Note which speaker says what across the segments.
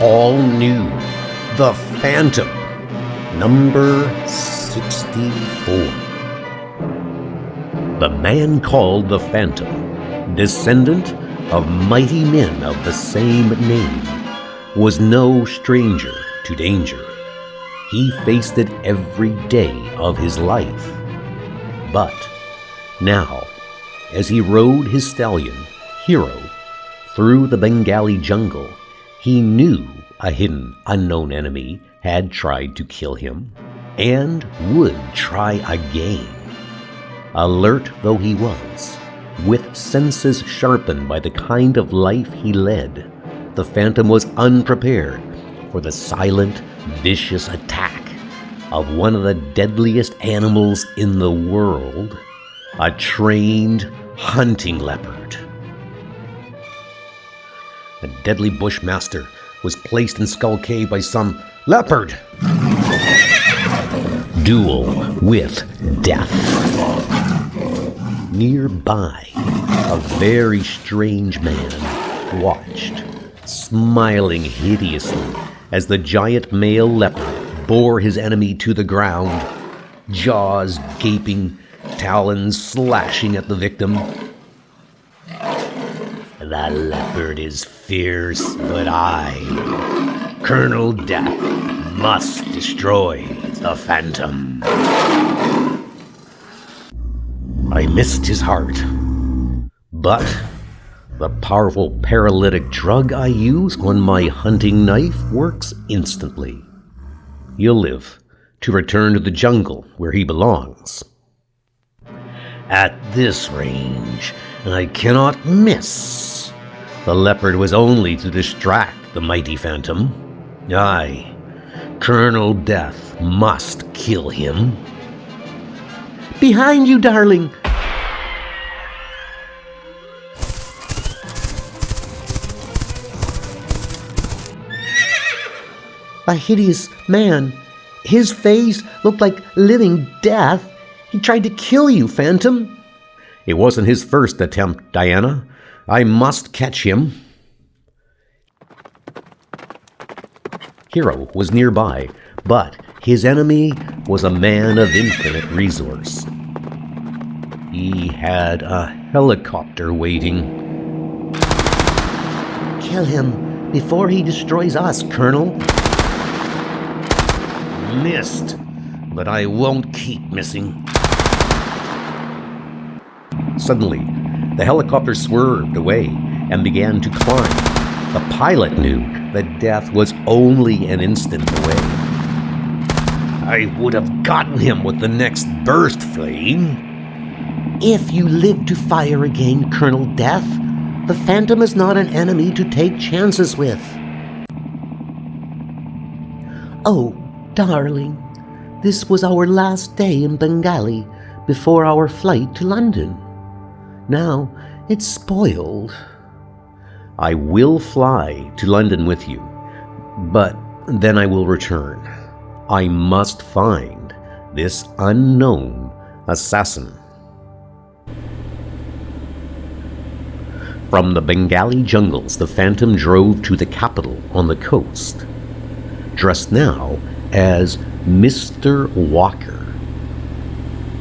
Speaker 1: all new, The Phantom, number 64. The man called the Phantom, descendant of mighty men of the same name, was no stranger to danger. He faced it every day of his life. But now, as he rode his stallion, Hero, through the Bengali jungle, he knew a hidden, unknown enemy had tried to kill him and would try again. Alert though he was, with senses sharpened by the kind of life he led, the Phantom was unprepared for the silent, vicious attack of one of the deadliest animals in the world, a trained hunting leopard. A deadly bushmaster was placed in Skull Cave by some leopard. Duel with Death. Nearby, a very strange man watched, smiling hideously as the giant male leopard bore his enemy to the ground, jaws gaping, talons slashing at the victim. The leopard is fierce, but I, Colonel Death, must destroy the Phantom. I missed his heart, but the powerful paralytic drug I use on my hunting knife works instantly. He'll live to return to the jungle where he belongs. At this range, I cannot miss. The leopard was only to distract the mighty Phantom. I, Colonel Death, must kill him. Behind you, darling! A hideous man. His face looked like living death. He tried to kill you, Phantom. It wasn't his first attempt, Diana. I must catch him. Hero was nearby, but his enemy was a man of infinite resource. He had a helicopter waiting. Kill him before he destroys us, Colonel. Missed, but I won't keep missing. Suddenly, the helicopter swerved away and began to climb. The pilot knew that Death was only an instant away. I would have gotten him with the next burst flame. If you live to fire again, Colonel Death, the Phantom is not an enemy to take chances with. Oh, darling, this was our last day in Bengali before our flight to London. Now it's spoiled. I will fly to London with you, but then I will return. I must find this unknown assassin. From the Bengali jungles, the Phantom drove to the capital on the coast, dressed now as Mr. Walker,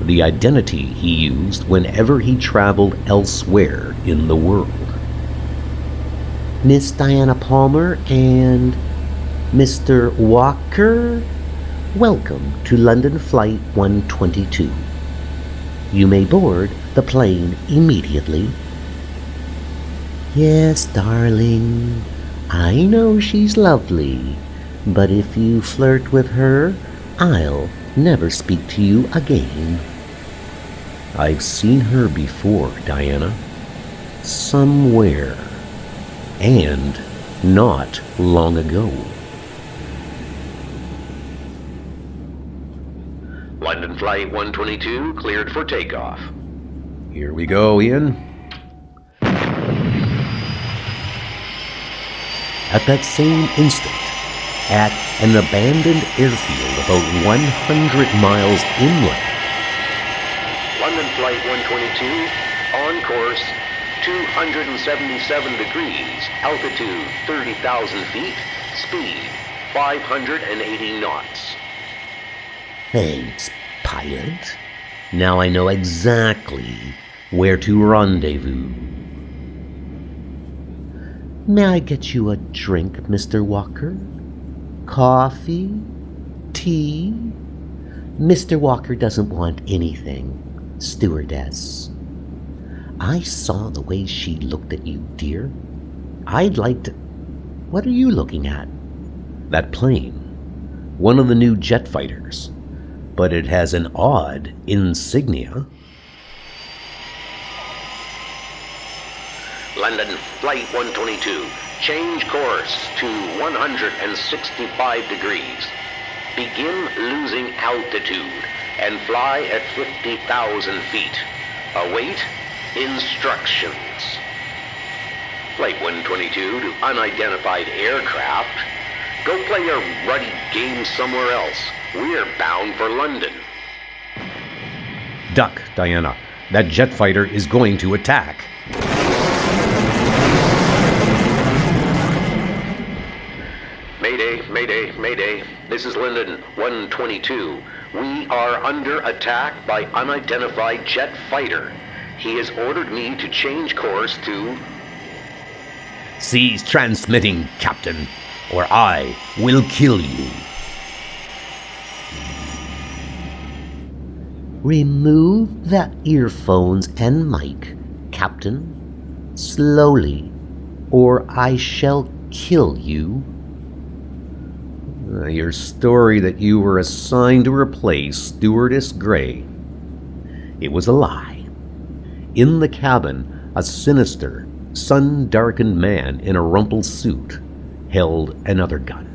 Speaker 1: the identity he used whenever he traveled elsewhere in the world. Miss Diana Palmer and Mr. Walker, welcome to London Flight 122. You may board the plane immediately. Yes, darling, I know she's lovely, but if you flirt with her, I'll never speak to you again. I've seen her before, Diana. Somewhere. And not long ago. London Flight 122 cleared for takeoff. Here we go, Ian. At that same instant, at an abandoned airfield about 100 miles inland, London Flight 122, on course, 277 degrees, altitude 30,000 feet, speed, 580 knots. Thanks, pilot. Now I know exactly where to rendezvous. May I get you a drink, Mr. Walker? Coffee? Tea? Mr. Walker doesn't want anything, stewardess. I saw the way she looked at you, dear. I'd like to... What are you looking at? That plane. One of the new jet fighters. But it has an odd insignia. London Flight 122. Change course to 165 degrees. Begin losing altitude and fly at 50,000 feet. Await instructions. Flight 122 to unidentified aircraft. Go play your ruddy game somewhere else. We're bound for London. Duck, Diana. That jet fighter is going to attack. Mayday, mayday, mayday. This is London 122. We are under attack by unidentified jet fighter. He has ordered me to change course to... Cease transmitting, Captain, or I will kill you. Remove the earphones and mic, Captain, slowly, or I shall kill you. Your story that you were assigned to replace Stewardess Gray. It was a lie. In the cabin, a sinister, sun-darkened man in a rumpled suit held another gun.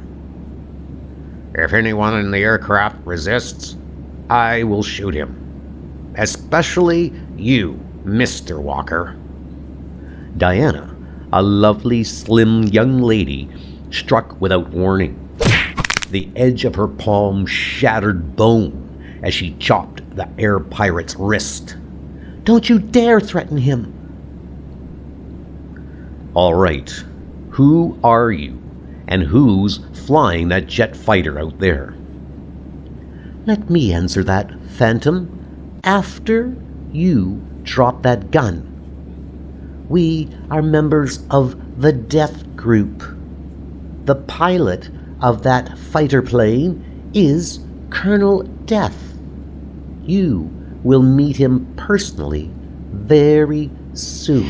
Speaker 1: If anyone in the aircraft resists, I will shoot him. Especially you, Mr. Walker. Diana, a lovely, slim young lady, struck without warning. The edge of her palm shattered bone as she chopped the air pirate's wrist. Don't you dare threaten him. All right, who are you, and who's flying that jet fighter out there? Let me answer that, Phantom, after you drop that gun. We are members of the Death Group. The pilot of that fighter plane is Colonel Death. You will meet him personally very soon.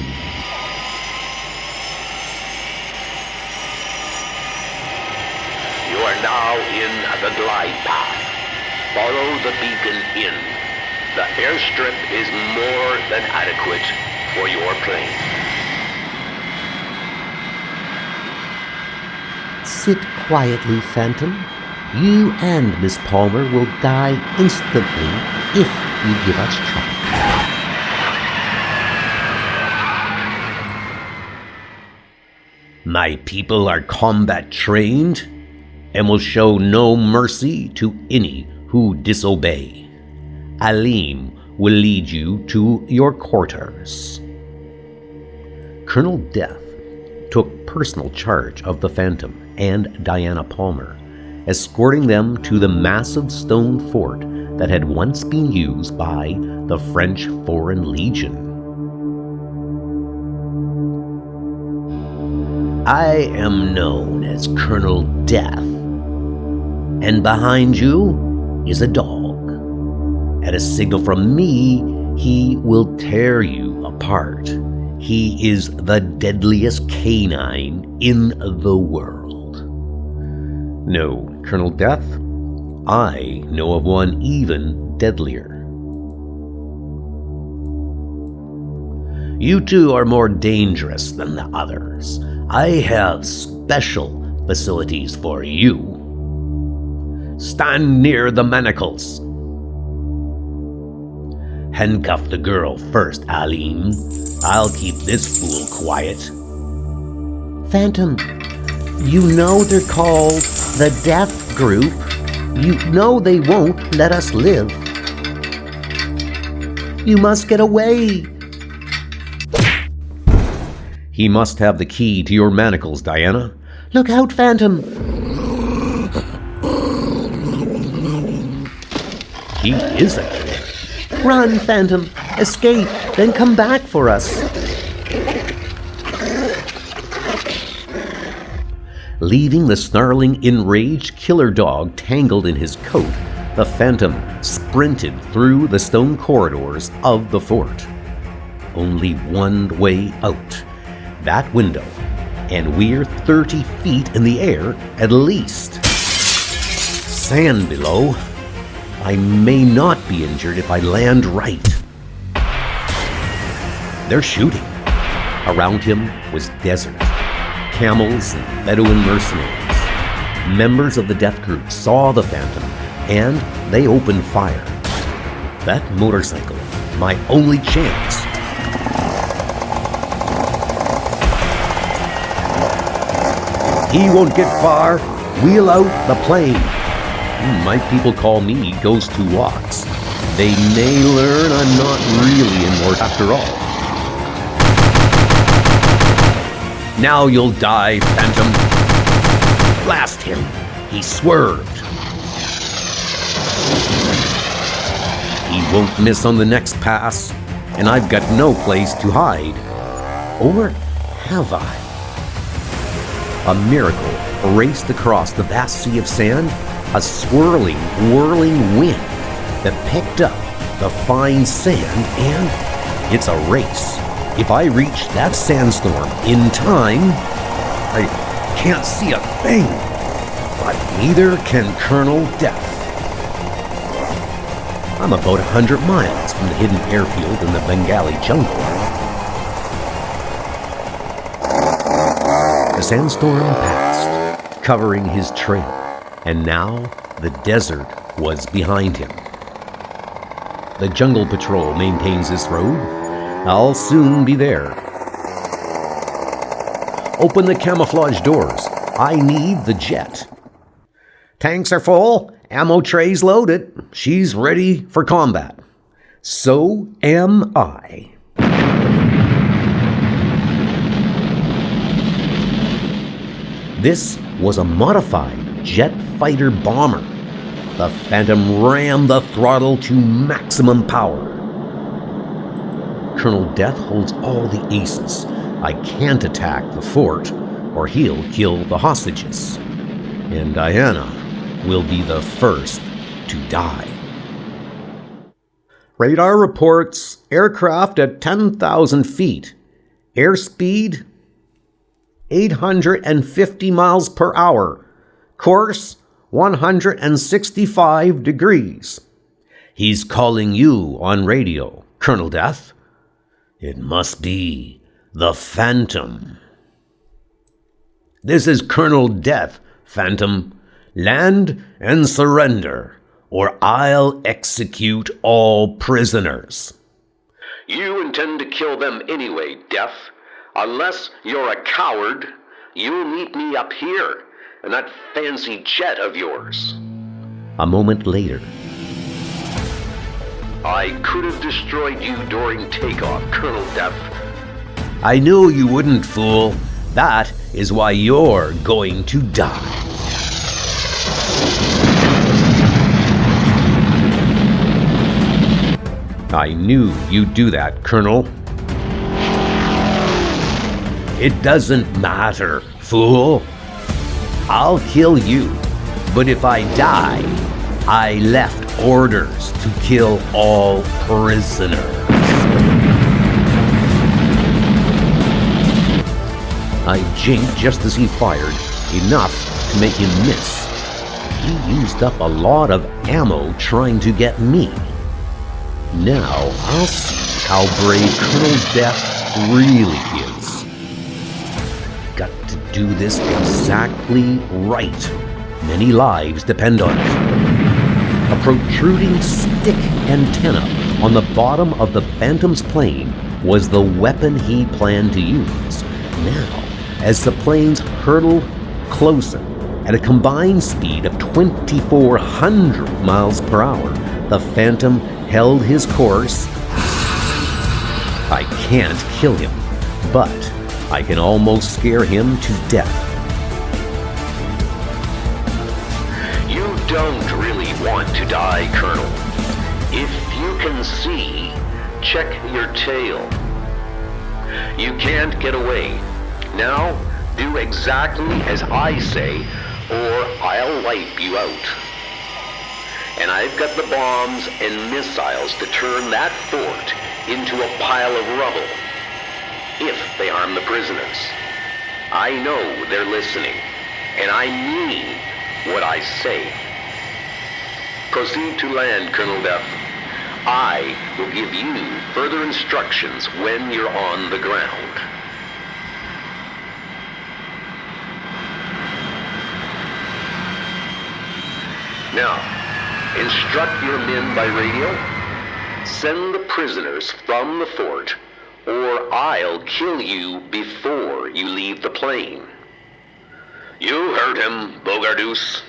Speaker 1: You are now in the glide path. Follow the beacon in. The airstrip is more than adequate for your plane. Sit quietly, Phantom. You and Miss Palmer will die instantly if you give us trouble. My people are combat trained and will show no mercy to any who disobey. Alim will lead you to your quarters. Colonel Death took personal charge of the Phantom and Diana Palmer, escorting them to the massive stone fort that had once been used by the French Foreign Legion. I am known as Colonel Death, and behind you is a dog. At a signal from me, he will tear you apart. He is the deadliest canine in the world. No, Colonel Death, I know of one even deadlier. You two are more dangerous than the others. I have special facilities for you. Stand near the manacles. Handcuff the girl first, Aline. I'll keep this fool quiet. Phantom, you know they're called the Death Group. You know they won't let us live. You must get away. He must have the key to your manacles, Diana. Look out, Phantom. he is a killer.
Speaker 2: Run, Phantom. Escape, then come back for us.
Speaker 1: Leaving the snarling, enraged killer dog tangled in his coat, the Phantom sprinted through the stone corridors of the fort. Only one way out. That window. And we're 30 feet in the air at least. Sand below. I may not be injured if I land right. They're shooting. Around him was desert. Camels and Bedouin mercenaries. Members of the death group saw the Phantom, and they opened fire. That motorcycle, my only chance. He won't get far. Wheel out the plane. My people call me Ghost Who Walks. They may learn I'm not really in war after all. Now you'll die, Phantom. Blast him. He swerved. He won't miss on the next pass, and I've got no place to hide. Or have I? A miracle raced across the vast sea of sand, a swirling, whirling wind that picked up the fine sand, and it's a race. If I reach that sandstorm in time, I can't see a thing, but neither can Colonel Death. I'm about 100 miles from the hidden airfield in the Bengali jungle. The sandstorm passed, covering his trail, and now the desert was behind him. The jungle patrol maintains this road. I'll soon be there. Open the camouflage doors. I need the jet. Tanks are full. Ammo trays loaded. She's ready for combat. So am I. This was a modified jet fighter bomber. The Phantom rammed the throttle to maximum power. Colonel Death holds all the aces. I can't attack the fort, or he'll kill the hostages. And Diana will be the first to die. Radar reports aircraft at 10,000 feet. Airspeed 850 miles per hour. Course 165 degrees. He's calling you on radio, Colonel Death. It must be the Phantom. This is Colonel Death, Phantom. Land and surrender, or I'll execute all prisoners. You intend to kill them anyway, Death. Unless you're a coward, you'll meet me up here in that fancy jet of yours. A moment later. I could have destroyed you during takeoff, Colonel Death. I knew you wouldn't, fool. That is why you're going to die. I knew you'd do that, Colonel. It doesn't matter, fool. I'll kill you, but if I die, I left orders to kill all prisoners. I jinked just as he fired, enough to make him miss. He used up a lot of ammo trying to get me. Now I'll see how brave Colonel Death really is. Got to do this exactly right. Many lives depend on it. A protruding stick antenna on the bottom of the Phantom's plane was the weapon he planned to use. Now, as the planes hurtled closer at a combined speed of 2,400 miles per hour, the Phantom held his course. I can't kill him, but I can almost scare him to death. You don't really want to die, Colonel. If you can see, check your tail. You can't get away. Now, do exactly as I say, or I'll wipe you out. And I've got the bombs and missiles to turn that fort into a pile of rubble, if they harm the prisoners. I know they're listening, and I mean what I say. Proceed to land, Colonel Death. I will give you further instructions when you're on the ground. Now, instruct your men by radio. Send the prisoners from the fort, or I'll kill you before you leave the plane. You heard him, Bogardus.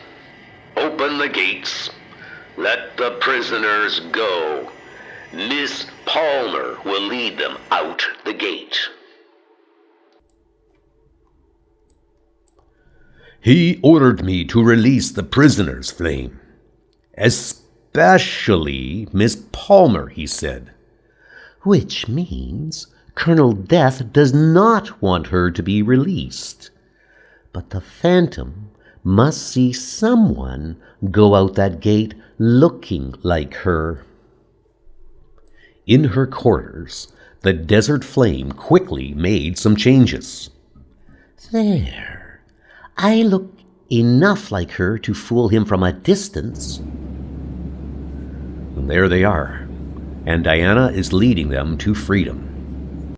Speaker 1: Open the gates. Let the prisoners go. Miss Palmer will lead them out the gate. He ordered me to release the prisoners, Flame. Especially Miss Palmer, he said.
Speaker 2: Which means Colonel Death does not want her to be released. But the Phantom must see someone go out that gate looking like her.
Speaker 1: In her quarters, the Desert Flame quickly made some changes.
Speaker 2: There. I look enough like her to fool him from a distance.
Speaker 1: And there they are, and Diana is leading them to freedom.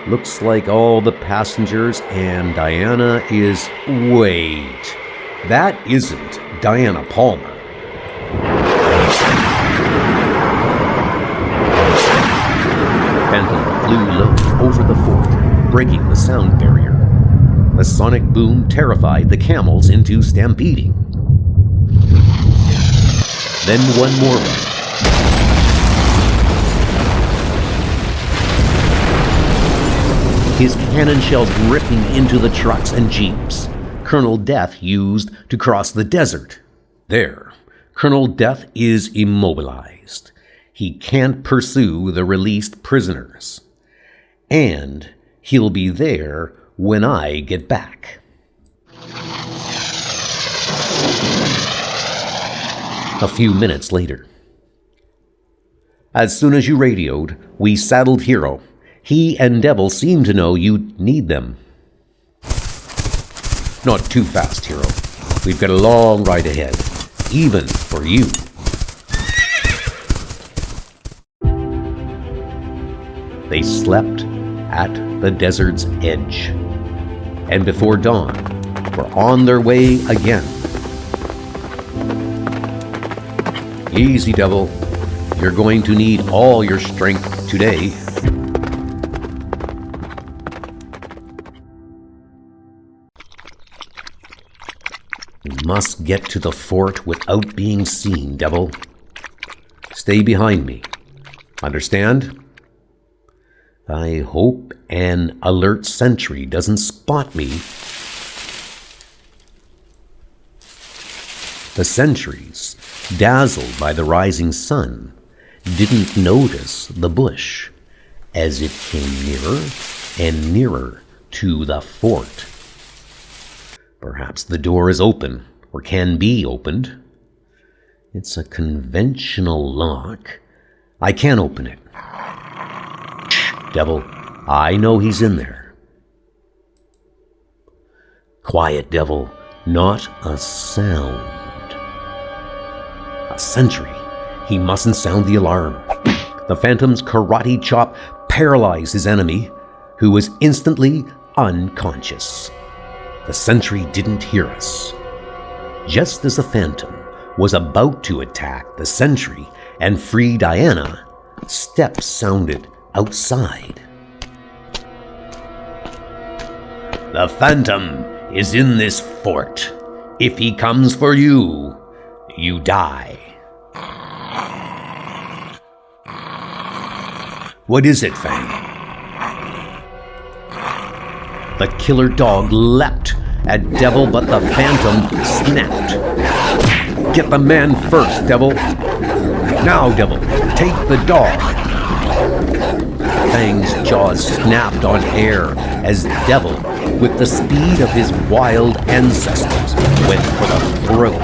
Speaker 1: Looks like all the passengers and Diana is... Wait, that isn't Diana Palmer. The Phantom flew low over the fort, breaking the sound barrier. The sonic boom terrified the camels into stampeding. Then one more one. His cannon shells ripping into the trucks and jeeps Colonel Death used to cross the desert. There, Colonel Death is immobilized. He can't pursue the released prisoners. And he'll be there when I get back. A few minutes later. As soon as you radioed, we saddled Hero. He and Devil seem to know you'd need them. Not too fast, Hero. We've got a long ride ahead, even for you. They slept at the desert's edge, and before dawn, were on their way again. Easy, Devil. You're going to need all your strength today. We must get to the fort without being seen, Devil. Stay behind me. Understand? I hope an alert sentry doesn't spot me. The sentries, dazzled by the rising sun, didn't notice the bush as it came nearer and nearer to the fort. Perhaps the door is open, or can be opened. It's a conventional lock. I can't open it. Devil, I know he's in there. Quiet, Devil, not a sound. A sentry. He mustn't sound the alarm. The Phantom's karate chop paralyzed his enemy, who was instantly unconscious. The sentry didn't hear us. Just as the Phantom was about to attack the sentry and free Diana, steps sounded outside. The Phantom is in this fort. If he comes for you, you die. What is it, Fang? The killer dog leapt at Devil, but the Phantom snapped. Get the man first, Devil. Now, Devil. Take the dog. Fang's jaws snapped on air as Devil, with the speed of his wild ancestors, went for the throat.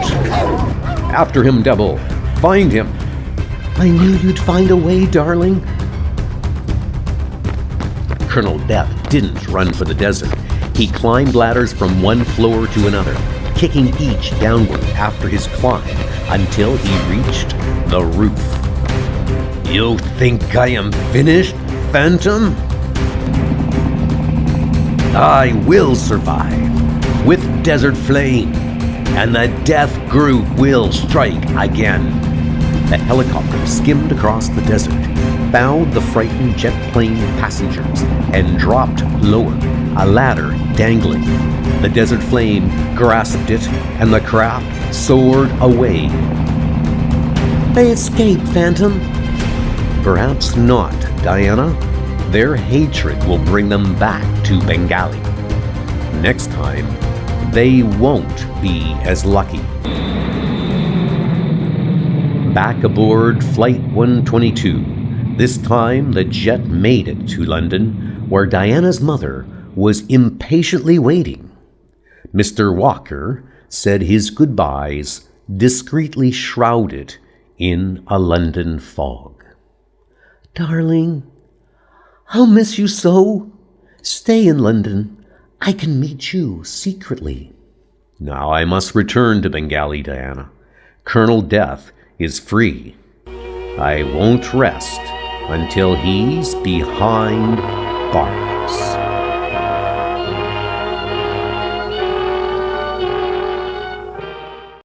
Speaker 1: After him, Devil. Find him.
Speaker 2: I knew you'd find a way, darling.
Speaker 1: Colonel Death didn't run for the desert. He climbed ladders from one floor to another, kicking each downward after his climb until he reached the roof. You think I am finished, Phantom? I will survive with Desert Flame, and the Death Group will strike again. The helicopter skimmed across the desert, found the frightened jet plane passengers, and dropped lower, a ladder dangling. The Desert Flame grasped it, and the craft soared away.
Speaker 2: They escaped, Phantom.
Speaker 1: Perhaps not, Diana. Their hatred will bring them back to Bengali. Next time, they won't be as lucky. Back aboard Flight 122. This time, the jet made it to London, where Diana's mother was impatiently waiting. Mr. Walker said his goodbyes, discreetly shrouded in a London fog.
Speaker 2: Darling, I'll miss you so. Stay in London. I can meet you secretly.
Speaker 1: Now I must return to Bengali, Diana. Colonel Death is free. I won't rest until he's behind bars.